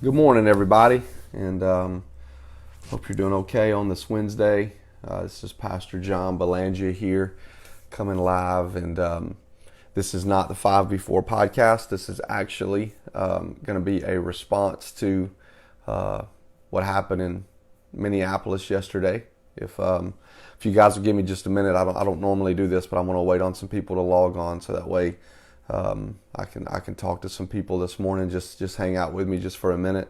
Good morning, everybody, and hope you're doing okay on this Wednesday. This is Pastor John Belanger here, coming live, and this is not the 5 Before podcast. This is actually going to be a response to what happened in Minneapolis yesterday. If you guys will give me just a minute, I don't normally do this, but I'm going to wait on some people to log on so that way I can talk to some people this morning. Just hang out with me just for a minute.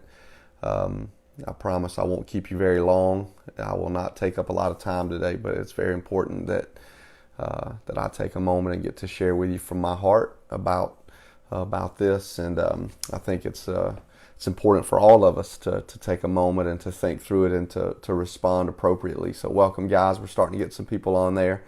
I promise I won't keep you very long. I will not take up a lot of time today, but it's very important that I take a moment and get to share with you from my heart about this. And I think it's important for all of us to take a moment and to think through it and to respond appropriately. So welcome, guys. We're starting to get some people on there.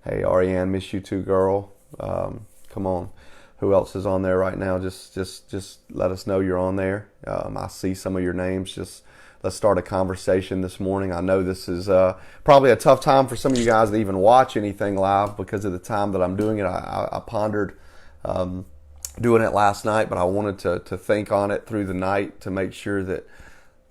Hey, Ariane, miss you too, girl. Come on. Who else is on there right now? Just let us know you're on there. I see some of your names. Just let's start a conversation this morning. I know this is probably a tough time for some of you guys to even watch anything live because of the time that I'm doing it. I pondered doing it last night, but I wanted to think on it through the night to make sure that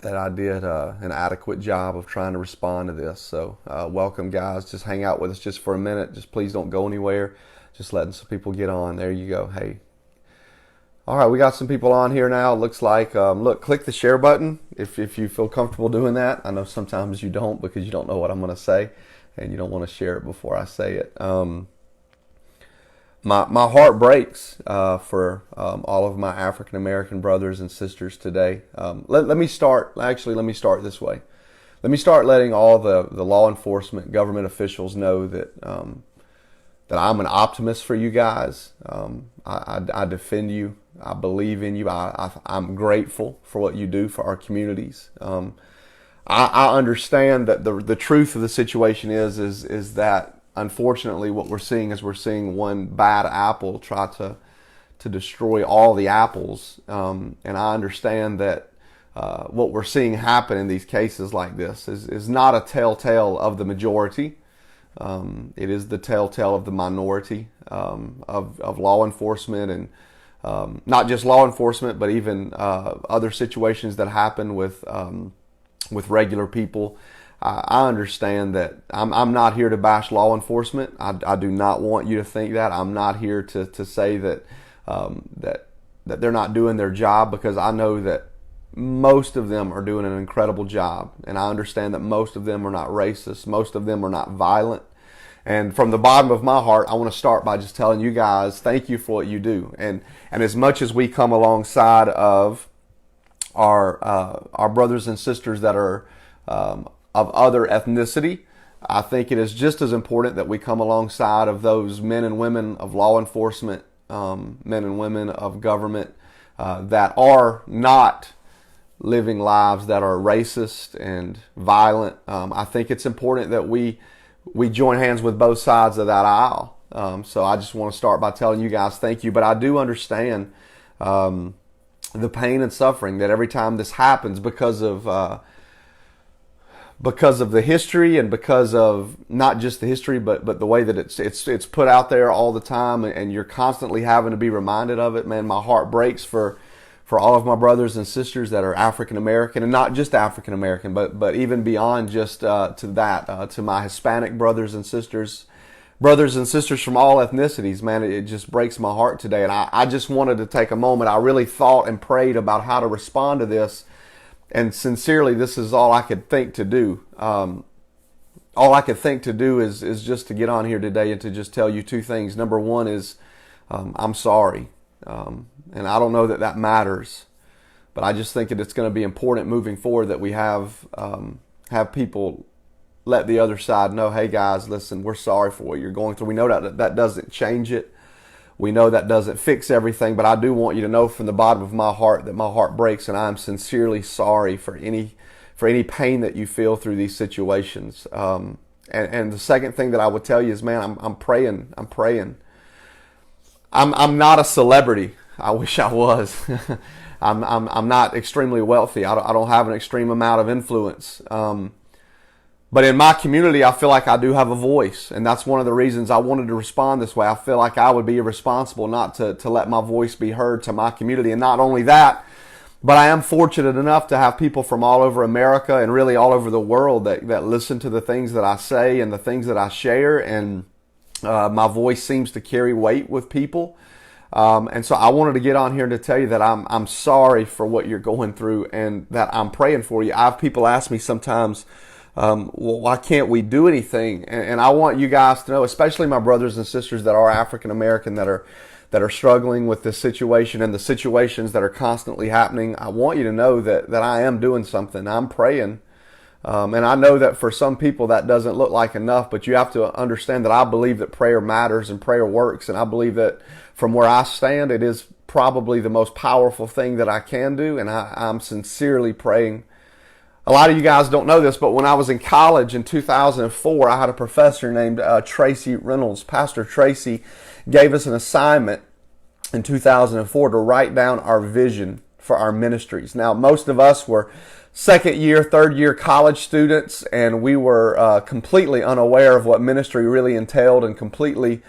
I did an adequate job of trying to respond to this. So welcome, guys. Just hang out with us just for a minute. Just please don't go anywhere. Just letting some people get on. There you go. Hey. All right, we got some people on here now. It looks like, look, click the share button if you feel comfortable doing that. I know sometimes you don't because you don't know what I'm going to say and you don't want to share it before I say it. My heart breaks for all of my African American brothers and sisters today. Let me start this way. Let me start letting all the law enforcement, government officials know that I'm an optimist for you guys. I defend you. I believe in you. I'm grateful for what you do for our communities. I understand that the truth of the situation is that unfortunately what we're seeing one bad apple try to destroy all the apples. And I understand that what we're seeing happen in these cases like this is not a telltale of the majority. It is the telltale of the minority of law enforcement, and not just law enforcement, but even other situations that happen with regular people. I understand that I'm not here to bash law enforcement. I do not want you to think that. I'm not here to say that they're not doing their job, because I know that most of them are doing an incredible job, and I understand that most of them are not racist. Most of them are not violent. And from the bottom of my heart, I want to start by just telling you guys, thank you for what you do. And as much as we come alongside of our brothers and sisters that are of other ethnicity, I think it is just as important that we come alongside of those men and women of law enforcement, men and women of government that are not living lives that are racist and violent. I think it's important that we join hands with both sides of that aisle. So I just want to start by telling you guys thank you. But I do understand the pain and suffering that every time this happens because of the history, and because of not just the history, but the way that it's put out there all the time, and you're constantly having to be reminded of it. Man, my heart breaks for all of my brothers and sisters that are African American, and not just African American, but even beyond just to my Hispanic brothers and sisters from all ethnicities. Man, it just breaks my heart today, and I just wanted to take a moment. I really thought and prayed about how to respond to this, and sincerely, this is all I could think to do. All I could think to do is just to get on here today and to just tell you two things. Number one is I'm sorry. And I don't know that matters, but I just think that it's going to be important moving forward that we have people let the other side know, hey guys, listen, we're sorry for what you're going through. We know that doesn't change it. We know that doesn't fix everything, but I do want you to know from the bottom of my heart that my heart breaks, and I am sincerely sorry for any pain that you feel through these situations. And the second thing that I would tell you is, man, I'm praying. I'm not a celebrity. I wish I was. I'm not extremely wealthy. I don't have an extreme amount of influence. But in my community, I feel like I do have a voice. And that's one of the reasons I wanted to respond this way. I feel like I would be irresponsible not to let my voice be heard to my community. And not only that, But I am fortunate enough to have people from all over America and really all over the world that listen to the things that I say and the things that I share, and my voice seems to carry weight with people. And so I wanted to get on here to tell you that I'm sorry for what you're going through and that I'm praying for you. I have people ask me sometimes, well, why can't we do anything? And I want you guys to know, especially my brothers and sisters that are African American, that are struggling with this situation and the situations that are constantly happening. I want you to know that I am doing something. I'm praying. And I know that for some people that doesn't look like enough, but you have to understand that I believe that prayer matters and prayer works. And I believe that from where I stand, it is probably the most powerful thing that I can do. And I'm sincerely praying. A lot of you guys don't know this, but when I was in college in 2004, I had a professor named Tracy Reynolds. Pastor Tracy gave us an assignment in 2004 to write down our vision for our ministries. Now, most of us were second year, third year college students, and we were completely unaware of what ministry really entailed and completely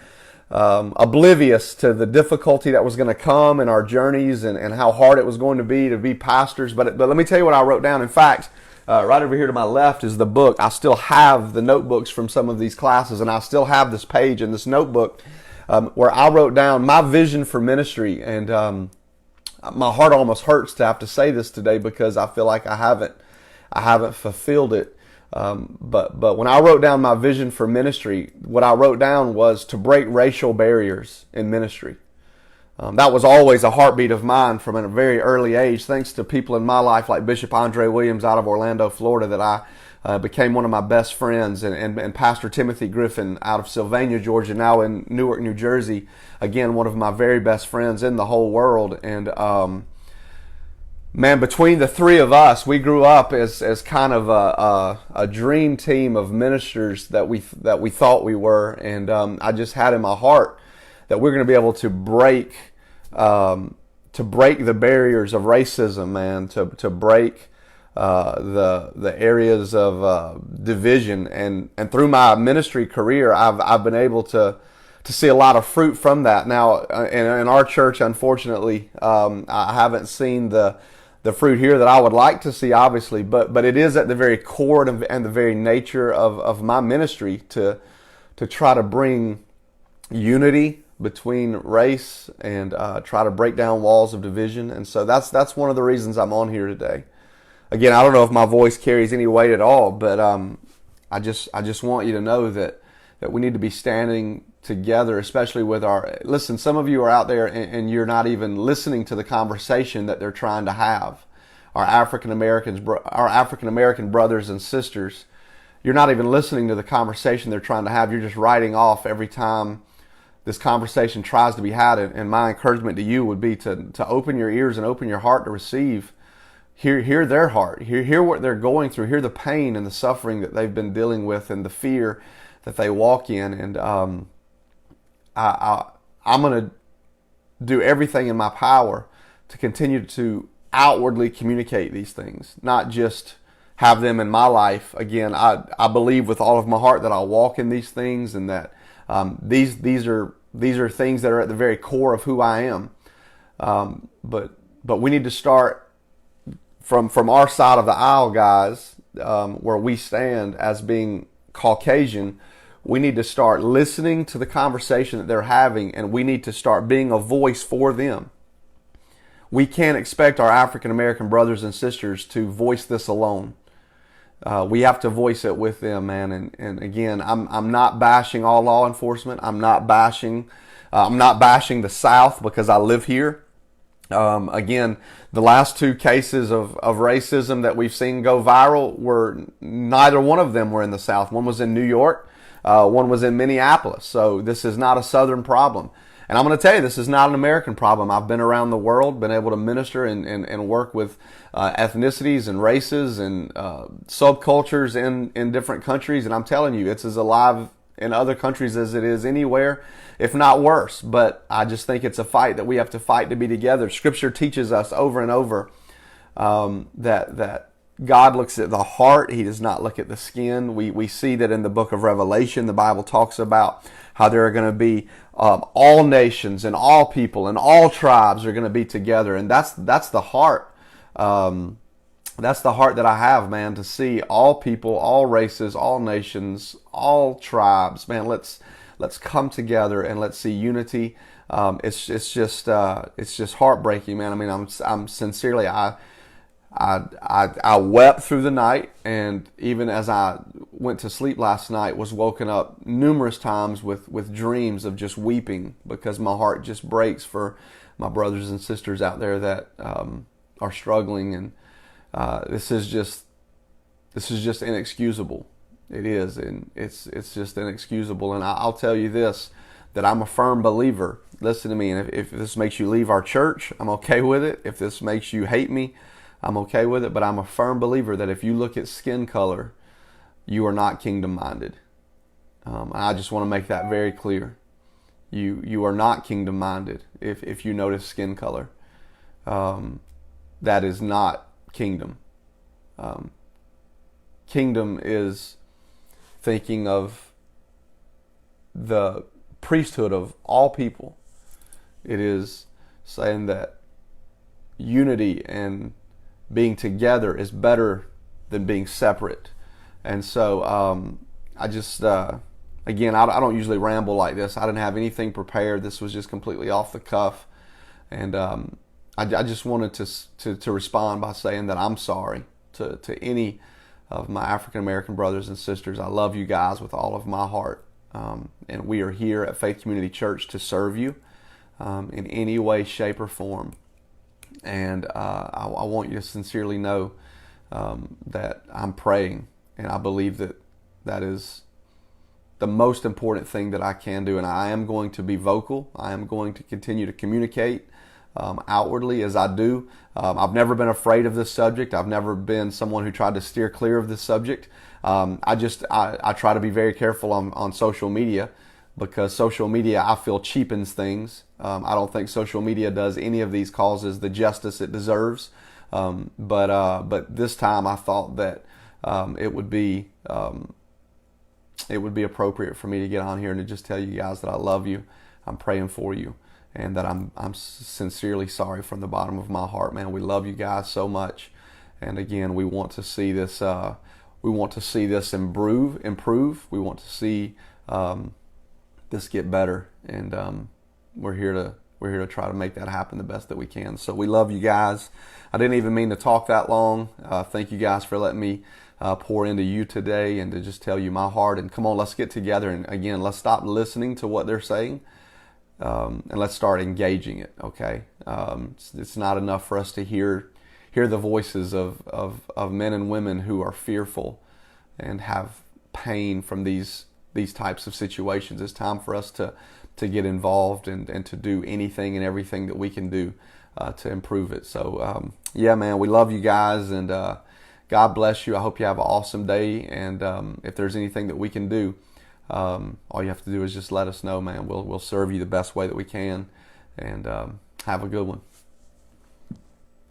oblivious to the difficulty that was going to come in our journeys and how hard it was going to be pastors. But let me tell you what I wrote down. In fact, right over here to my left is the book. I still have the notebooks from some of these classes, and I still have this page in this notebook where I wrote down my vision for ministry. And my heart almost hurts to have to say this today because I feel like I haven't fulfilled it. But when I wrote down my vision for ministry, what I wrote down was to break racial barriers in ministry. That was always a heartbeat of mine from a very early age, thanks to people in my life like Bishop Andre Williams out of Orlando, Florida, that I became one of my best friends, and Pastor Timothy Griffin out of Sylvania, Georgia, now in Newark, New Jersey, again, one of my very best friends in the whole world. And man, between the three of us, we grew up as kind of a dream team of ministers that we thought we were. And I just had in my heart that we're going to be able to break the barriers of racism, man, to break the areas of division. And through my ministry career, I've been able to see a lot of fruit from that. Now, in our church, unfortunately, I haven't seen the fruit here that I would like to see, obviously, but it is at the very core and the very nature of my ministry to try to bring unity between race and try to break down walls of division. And so that's one of the reasons I'm on here today. Again, I don't know if my voice carries any weight at all, but I just want you to know that we need to be standing together, especially with listen, some of you are out there and you're not even listening to the conversation that they're trying to have. Our African American brothers and sisters, you're not even listening to the conversation they're trying to have. You're just writing off every time this conversation tries to be had. And my encouragement to you would be to open your ears and open your heart to receive. Hear their heart. Hear what they're going through. Hear the pain and the suffering that they've been dealing with and the fear that they walk in. And I'm going to do everything in my power to continue to outwardly communicate these things, not just have them in my life. Again, I believe with all of my heart that I'll walk in these things, and that these are things that are at the very core of who I am. But we need to start from our side of the aisle, guys, where we stand as being Caucasian. We need to start listening to the conversation that they're having, and we need to start being a voice for them. We can't expect our African American brothers and sisters to voice this alone. We have to voice it with them, man. And again, I'm not bashing all law enforcement. I'm not bashing the South because I live here. Again, the last two cases of racism that we've seen go viral neither one of them were in the South. One was in New York. One was in Minneapolis. So this is not a Southern problem. And I'm going to tell you, this is not an American problem. I've been around the world, been able to minister and work with ethnicities and races and subcultures in different countries. And I'm telling you, it's as alive in other countries as it is anywhere, if not worse. But I just think it's a fight that we have to fight to be together. Scripture teaches us over and over that God looks at the heart. He does not look at the skin. We see that in the book of Revelation, the Bible talks about how there are going to be all nations and all people and all tribes are going to be together. And that's the heart That's the heart that I have, man, to see all people, all races, all nations, all tribes, man. Let's come together and let's see unity. It's just heartbreaking, man. I mean, I'm sincerely, I wept through the night, and even as I went to sleep last night, was woken up numerous times with dreams of just weeping, because my heart just breaks for my brothers and sisters out there that are struggling, and this is just inexcusable. It is, and it's just inexcusable. And I'll tell you this, that I'm a firm believer. Listen to me, and if this makes you leave our church, I'm okay with it. If this makes you hate me, I'm okay with it. But I'm a firm believer that if you look at skin color, you are not kingdom minded. And I just want to make that very clear. You are not kingdom minded if you notice skin color. That is not kingdom. Kingdom is thinking of the priesthood of all people. It is saying that unity and being together is better than being separate. And so I just, again, I don't usually ramble like this. I didn't have anything prepared. This was just completely off the cuff. And I just wanted to respond by saying that I'm sorry to any of my African American brothers and sisters. I love you guys with all of my heart. And we are here at Faith Community Church to serve you in any way, shape, or form. And I want you to sincerely know that I'm praying, and I believe that is the most important thing that I can do. And I am going to be vocal. I am going to continue to communicate outwardly as I do. I've never been afraid of this subject. I've never been someone who tried to steer clear of this subject. I try to be very careful on social media, because social media, I feel, cheapens things. I don't think social media does any of these causes the justice it deserves. But this time I thought that it would be appropriate for me to get on here and to just tell you guys that I love you. I'm praying for you, and that I'm sincerely sorry from the bottom of my heart, man. We love you guys so much, and again, we want to see this. We want to see this improve. We want to see this get better, and we're here to try to make that happen the best that we can. So we love you guys. I didn't even mean to talk that long. Thank you guys for letting me pour into you today and to just tell you my heart. And come on, let's get together, and again, let's stop listening to what they're saying, and let's start engaging it. Okay, it's not enough for us to hear the voices of men and women who are fearful and have pain from these types of situations. It's time for us to get involved and to do anything and everything that we can do to improve it. So yeah, man, we love you guys, and God bless you. I hope you have an awesome day, and if there's anything that we can do, all you have to do is just let us know, man. We'll serve you the best way that we can, and have a good one.